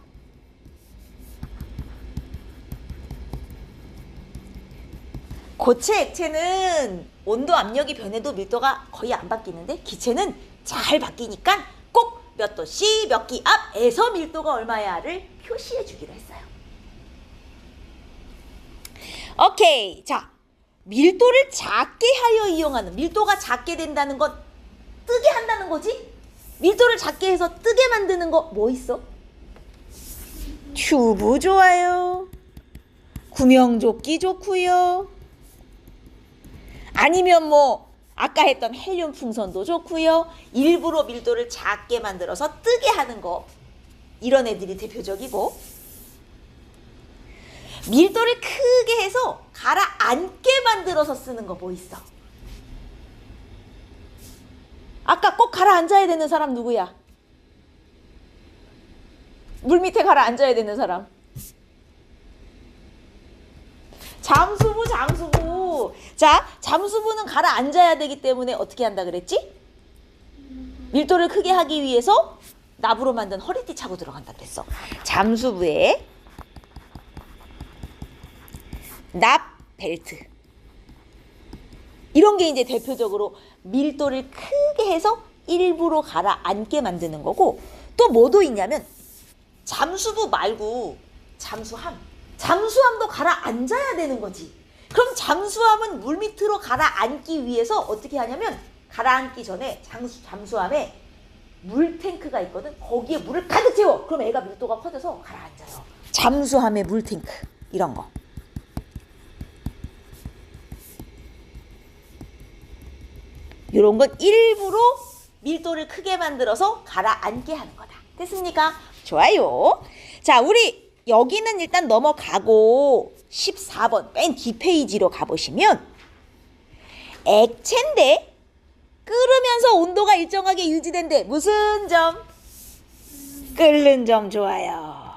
S1: 고체 액체는 온도 압력이 변해도 밀도가 거의 안 바뀌는데 기체는 잘 바뀌니까 꼭 몇 도씨 몇 기압에서 밀도가 얼마야를 표시해 주기로 했어요. 오케이. 자, 밀도를 작게 하여 이용하는, 밀도가 작게 된다는 건 뜨게 한다는 거지? 밀도를 작게 해서 뜨게 만드는 거 뭐 있어? 튜브 좋아요. 구명조끼 좋고요. 아니면 뭐 아까 했던 헬륨 풍선도 좋고요. 일부러 밀도를 작게 만들어서 뜨게 하는 거, 이런 애들이 대표적이고, 밀도를 크게 해서 가라앉게 만들어서 쓰는 거 뭐 있어? 아까 꼭 가라앉아야 되는 사람 누구야? 물 밑에 가라앉아야 되는 사람. 잠수부. 자, 잠수부는 가라앉아야 되기 때문에 어떻게 한다 그랬지? 밀도를 크게 하기 위해서 납으로 만든 허리띠 차고 들어간다 그랬어. 잠수부에 납 벨트, 이런 게 이제 대표적으로 밀도를 크게 해서 일부러 가라앉게 만드는 거고, 또 뭐도 있냐면 잠수부 말고 잠수함도 가라앉아야 되는 거지. 그럼 잠수함은 물 밑으로 가라앉기 위해서 어떻게 하냐면 가라앉기 전에 잠수함에 물탱크가 있거든. 거기에 물을 가득 채워. 그럼 애가 밀도가 커져서 가라앉아요. 잠수함의 물탱크, 이런 거. 이런 건 일부러 밀도를 크게 만들어서 가라앉게 하는 거다. 됐습니까? 좋아요. 자, 우리 여기는 일단 넘어가고 14번 맨 뒷페이지로 가보시면 액체인데 끓으면서 온도가 일정하게 유지된대. 무슨 점? 끓는 점. 좋아요.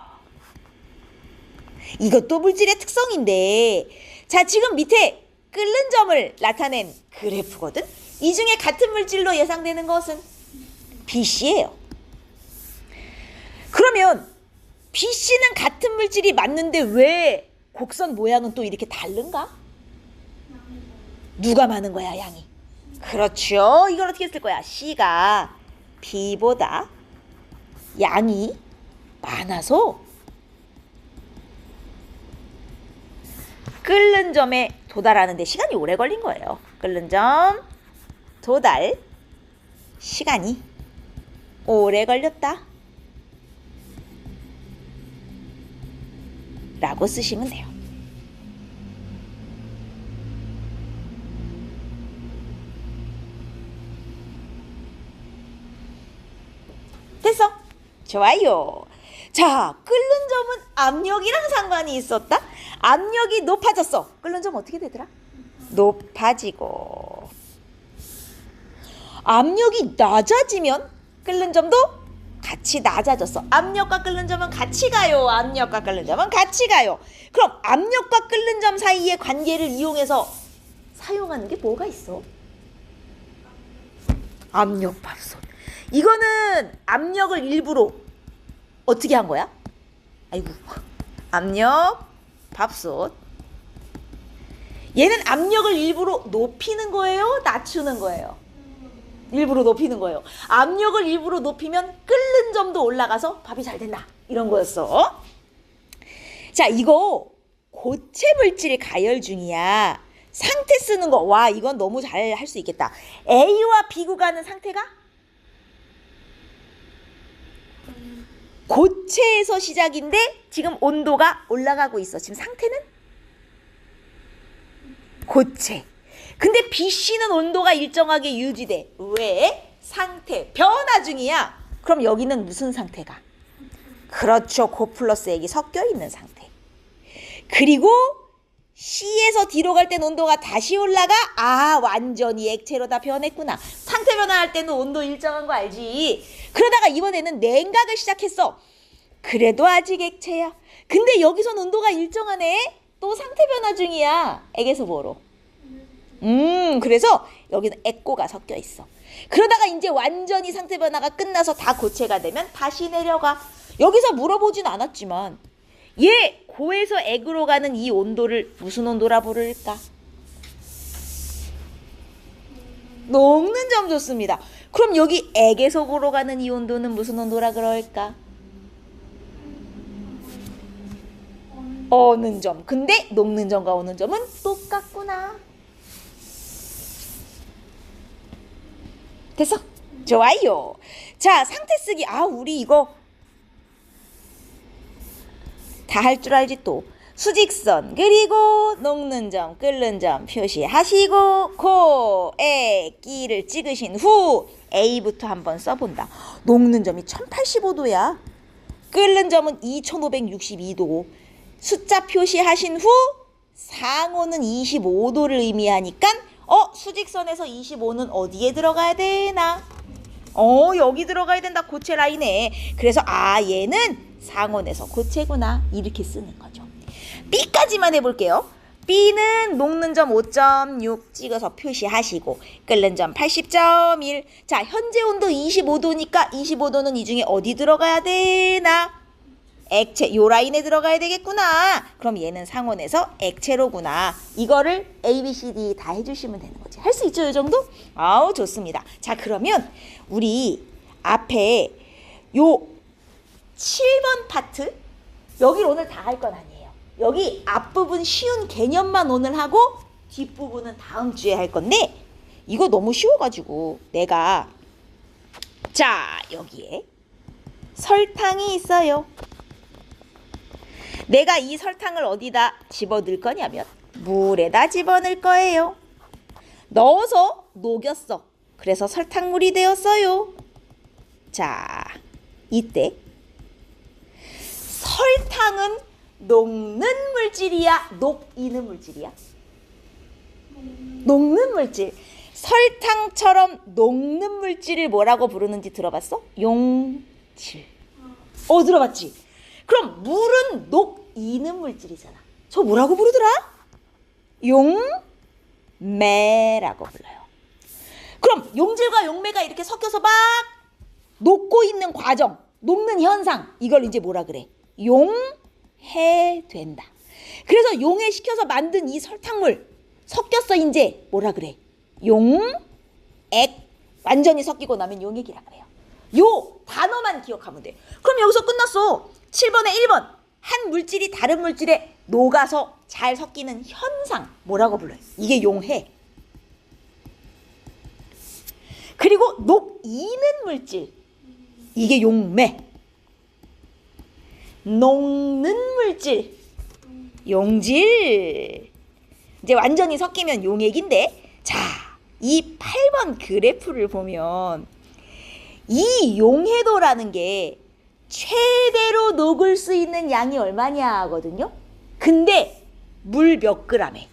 S1: 이것도 물질의 특성인데, 자, 지금 밑에 끓는 점을 나타낸 그래프거든. 이 중에 같은 물질로 예상되는 것은 BC예요. 그러면 BC는 같은 물질이 맞는데 왜 곡선 모양은 또 이렇게 다른가? 누가 많은 거야, 양이? 그렇죠. 이걸 어떻게 쓸 거야? C가 B보다 양이 많아서 끓는 점에 도달하는 데 시간이 오래 걸린 거예요. 끓는 점 도달 시간이 오래 걸렸다 라고 쓰시면 돼요. 됐어? 좋아요. 자, 끓는 점은 압력이랑 상관이 있었다. 압력이 높아졌어. 끓는 점 어떻게 되더라? 높아지고. 압력이 낮아지면 끓는 점도 같이 낮아졌어. 압력과 끓는 점은 같이 가요. 압력과 끓는 점은 같이 가요. 그럼 압력과 끓는 점 사이의 관계를 이용해서 사용하는 게 뭐가 있어? 압력밥솥. 이거는 압력을 일부러 어떻게 한 거야? 아이고, 압력밥솥. 얘는 압력을 일부러 높이는 거예요? 낮추는 거예요? 일부러 높이는 거예요. 압력을 일부러 높이면 끓는 점도 올라가서 밥이 잘 된다. 이런 거였어. 자, 이거 고체 물질 가열 중이야. 상태 쓰는 거. 와, 이건 너무 잘 할 수 있겠다. A와 B 구간은 상태가 고체에서 시작인데 지금 온도가 올라가고 있어. 지금 상태는 고체. 근데 BC는 온도가 일정하게 유지돼. 왜? 상태, 변화 중이야. 그럼 여기는 무슨 상태가? 그렇죠. 고 플러스 액이 섞여 있는 상태. 그리고 C에서 D로 갈 땐 온도가 다시 올라가? 아, 완전히 액체로 다 변했구나. 상태 변화할 때는 온도 일정한 거 알지? 그러다가 이번에는 냉각을 시작했어. 그래도 아직 액체야. 근데 여기선 온도가 일정하네. 또 상태 변화 중이야. 액에서 뭐로? 그래서 여기는 액고가 섞여 있어. 그러다가 이제 완전히 상태 변화가 끝나서 다 고체가 되면 다시 내려가. 여기서 물어보진 않았지만 얘 고에서 액으로 가는 이 온도를 무슨 온도라 부를까? 녹는 점 좋습니다. 그럼 여기 액에서 고로 가는 이 온도는 무슨 온도라 그럴까? 어는 점. 근데 녹는 점과 어는 점은 똑같구나. 됐어? 좋아요. 자, 상태 쓰기. 아, 우리 이거 다 할 줄 알지 또. 수직선 그리고 녹는 점, 끓는 점 표시하시고 고액 끼를 찍으신 후 A부터 한번 써본다. 녹는 점이 1085도야. 끓는 점은 2562도. 숫자 표시하신 후 상호는 25도를 의미하니까 수직선에서 25는 어디에 들어가야 되나? 여기 들어가야 된다. 고체 라인에. 그래서 얘는 상온에서 고체구나. 이렇게 쓰는 거죠. B까지만 해볼게요. B는 녹는 점 5.6 찍어서 표시하시고 끓는 점 80.1. 자, 현재 온도 25도니까 25도는 이 중에 어디 들어가야 되나? 액체, 요 라인에 들어가야 되겠구나. 그럼 얘는 상온에서 액체로구나. 이거를 A, B, C, D 다 해주시면 되는 거지. 할 수 있죠, 이 정도? 아우, 좋습니다. 자, 그러면 우리 앞에 요 7번 파트, 여기를 오늘 다 할 건 아니에요. 여기 앞부분 쉬운 개념만 오늘 하고 뒷부분은 다음 주에 할 건데 이거 너무 쉬워가지고 내가 자, 여기에 설탕이 있어요. 내가 이 설탕을 어디다 집어넣을 거냐면 물에다 집어넣을 거예요. 넣어서 녹였어. 그래서 설탕물이 되었어요. 자, 이때 설탕은 녹는 물질이야? 녹이는 물질이야? 녹는 물질. 설탕처럼 녹는 물질을 뭐라고 부르는지 들어봤어? 용질. 들어봤지? 그럼 물은 녹이는 물질이잖아. 저 뭐라고 부르더라? 용매라고 불러요. 그럼 용질과 용매가 이렇게 섞여서 막 녹고 있는 과정, 녹는 현상, 이걸 이제 뭐라 그래? 용해된다. 그래서 용해시켜서 만든 이 설탕물 섞였어. 이제 뭐라 그래? 용액. 완전히 섞이고 나면 용액이라 그래요. 요 단어만 기억하면 돼. 그럼 여기서 끝났어. 7번에 1번. 한 물질이 다른 물질에 녹아서 잘 섞이는 현상 뭐라고 불러요? 이게 용해. 그리고 녹이는 물질. 이게 용매. 녹는 물질. 용질. 이제 완전히 섞이면 용액인데, 자, 이 8번 그래프를 보면 이 용해도라는 게 최대로 녹을 수 있는 양이 얼마냐 하거든요. 근데 물 몇 그램에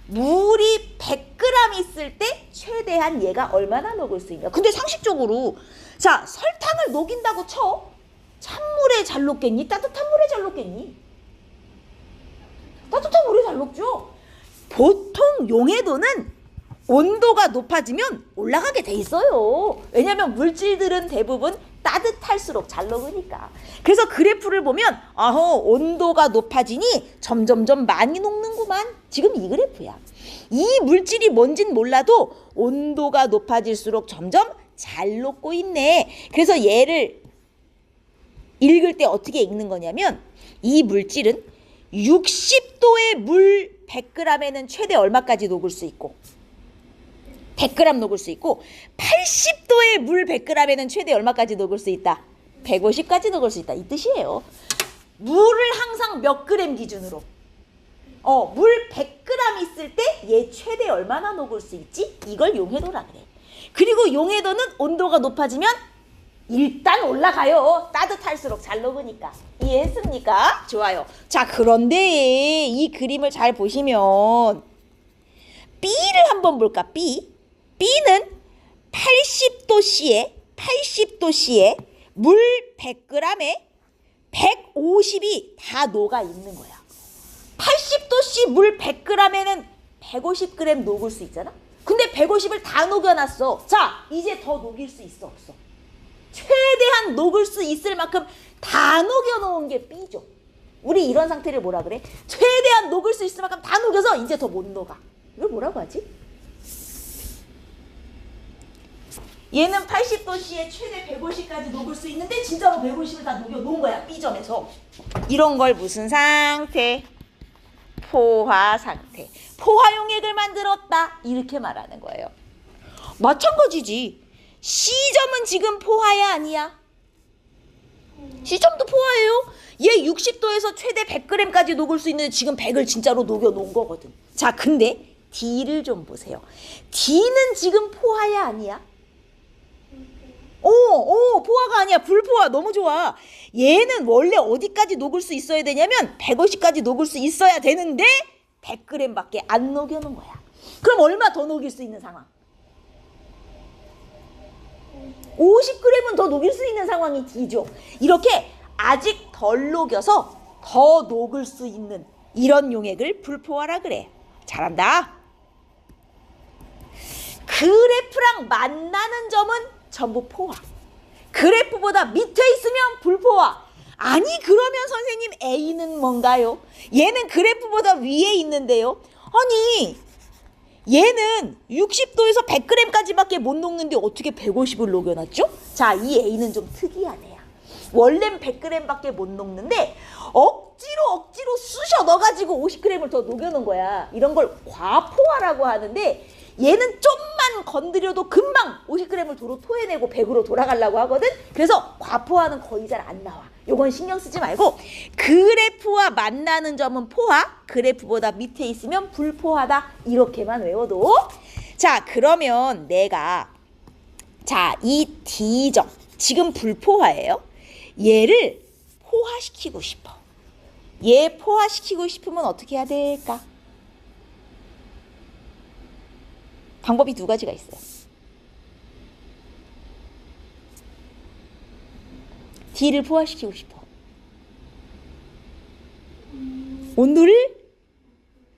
S1: 물이 100g 있을 때 최대한 얘가 얼마나 녹을 수 있냐. 근데 상식적으로 자, 설탕을 녹인다고 쳐. 찬물에 잘 녹겠니? 따뜻한 물에 잘 녹겠니? 따뜻한 물에 잘 녹죠. 보통 용해도는 온도가 높아지면 올라가게 돼 있어요. 왜냐하면 물질들은 대부분 따뜻할수록 잘 녹으니까. 그래서 그래프를 보면 온도가 높아지니 점점점 많이 녹는구만. 지금 이 그래프야. 이 물질이 뭔진 몰라도 온도가 높아질수록 점점 잘 녹고 있네. 그래서 얘를 읽을 때 어떻게 읽는 거냐면, 이 물질은 60도의 물 100g에는 최대 얼마까지 녹을 수 있고, 100g 녹을 수 있고, 80도의 물 100g에는 최대 얼마까지 녹을 수 있다? 150까지 녹을 수 있다. 이 뜻이에요. 물을 항상 몇 그램 기준으로? 물 100g 있을 때 얘 최대 얼마나 녹을 수 있지? 이걸 용해도라 그래. 그리고 용해도는 온도가 높아지면 일단 올라가요. 따뜻할수록 잘 녹으니까. 이해했습니까? 좋아요. 자, 그런데 이 그림을 잘 보시면 B를 한번 볼까? B는 80도씨에 물 100g에 150이 다 녹아 있는 거야. 80도씨 물 100g에는 150g 녹을 수 있잖아? 근데 150을 다 녹여놨어. 자, 이제 더 녹일 수 있어, 없어? 최대한 녹을 수 있을 만큼 다 녹여놓은 게 B죠. 우리 이런 상태를 뭐라 그래? 최대한 녹을 수 있을 만큼 다 녹여서 이제 더 못 녹아. 이걸 뭐라고 하지? 얘는 80도씨에 최대 150까지 녹을 수 있는데 진짜로 150을 다 녹여놓은 거야. B점에서. 이런 걸 무슨 상태? 포화 상태. 포화용액을 만들었다. 이렇게 말하는 거예요. 마찬가지지. C점은 지금 포화야 아니야? C점도 포화예요. 얘 60도에서 최대 100g까지 녹을 수 있는데 지금 100을 진짜로 녹여놓은 거거든. 자, 근데 D를 좀 보세요. D는 지금 포화야 아니야? 포화가 아니야. 불포화. 너무 좋아. 얘는 원래 어디까지 녹을 수 있어야 되냐면 150까지 녹을 수 있어야 되는데 100g밖에 안 녹여놓은 거야. 그럼 얼마 더 녹일 수 있는 상황? 50g은 더 녹일 수 있는 상황이 D죠. 이렇게 아직 덜 녹여서 더 녹을 수 있는 이런 용액을 불포화라 그래. 잘한다. 그래프랑 만나는 점은 전부 포화. 그래프보다 밑에 있으면 불포화. 아니, 그러면 선생님 A는 뭔가요? 얘는 그래프보다 위에 있는데요. 아니, 얘는 60도에서 100g까지밖에 못 녹는데 어떻게 150을 녹여놨죠? 자, 이 A는 좀 특이한 애야. 원래는 100g밖에 못 녹는데 억지로 쑤셔 넣어가지고 50g을 더 녹여놓은 거야. 이런 걸 과포화라고 하는데, 얘는 좀만 건드려도 금방 50g을 도로 토해내고 100으로 돌아가려고 하거든. 그래서 과포화는 거의 잘 안 나와. 요건 신경 쓰지 말고, 그래프와 만나는 점은 포화, 그래프보다 밑에 있으면 불포화다. 이렇게만 외워도. 자, 그러면 내가 이 D점 지금 불포화예요. 얘를 포화시키고 싶어. 얘 포화시키고 싶으면 어떻게 해야 될까? 방법이 두 가지가 있어요. D를 포화시키고 싶어. 온도를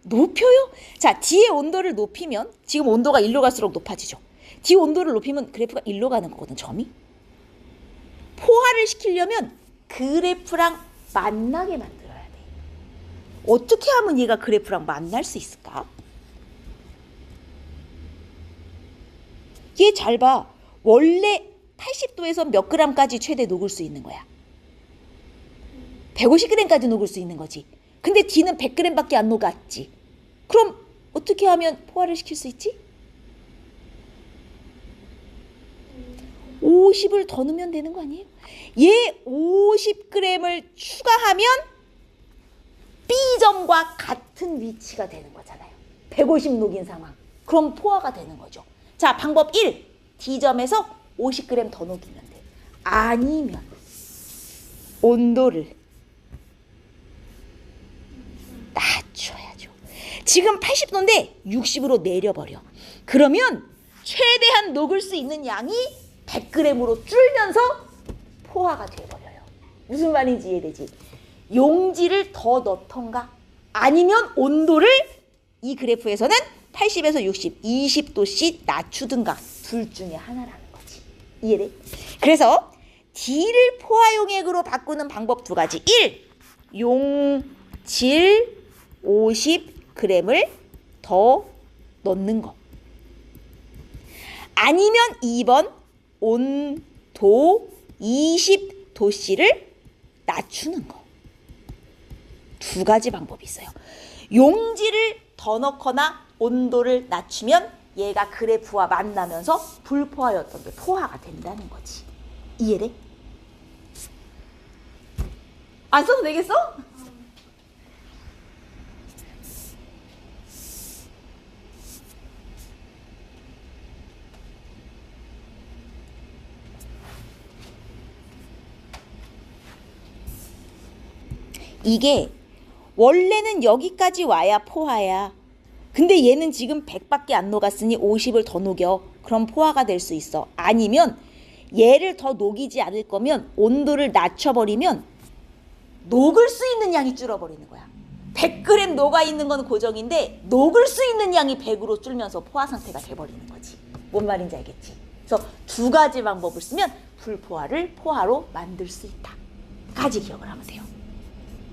S1: 높여요? 자, D의 온도를 높이면 지금 온도가 1로 갈수록 높아지죠. D 온도를 높이면 그래프가 1로 가는 거거든, 점이. 포화를 시키려면 그래프랑 만나게 만들어야 돼. 어떻게 하면 얘가 그래프랑 만날 수 있을까? 얘 잘 봐. 원래 80도에서 몇 g까지 최대 녹을 수 있는 거야? 150g까지 녹을 수 있는 거지. 근데 D는 100g밖에 안 녹았지. 그럼 어떻게 하면 포화를 시킬 수 있지? 50을 더 넣으면 되는 거 아니에요? 얘 50g을 추가하면 B점과 같은 위치가 되는 거잖아요. 150 녹인 상황. 그럼 포화가 되는 거죠. 자, 방법 1. D점에서 50g 더 녹이면 돼. 아니면 온도를 낮춰야죠. 지금 80도인데 60으로 내려버려. 그러면 최대한 녹을 수 있는 양이 100g으로 줄면서 포화가 돼버려요. 무슨 말인지 이해되지? 용지를 더 넣던가 아니면 온도를 이 그래프에서는 80에서 60, 20도씩 낮추든가 둘 중에 하나라는 거지. 이해돼? 그래서 D를 포화용액으로 바꾸는 방법 두 가지. 1. 용질 50g을 더 넣는 거. 아니면 2번 온도 20도씨를 낮추는 거. 두 가지 방법이 있어요. 용지를 더 넣거나 온도를 낮추면 얘가 그래프와 만나면서 불포화였던 게 포화가 된다는 거지. 이해돼? 안 써도 되겠어? 이게 원래는 여기까지 와야 포화야. 근데 얘는 지금 100밖에 안 녹았으니 50을 더 녹여. 그럼 포화가 될 수 있어. 아니면 얘를 더 녹이지 않을 거면 온도를 낮춰버리면 녹을 수 있는 양이 줄어버리는 거야. 100g 녹아있는 건 고정인데 녹을 수 있는 양이 100으로 줄면서 포화 상태가 돼버리는 거지. 뭔 말인지 알겠지? 그래서 두 가지 방법을 쓰면 불포화를 포화로 만들 수 있다. 까지 기억을 하면 돼요.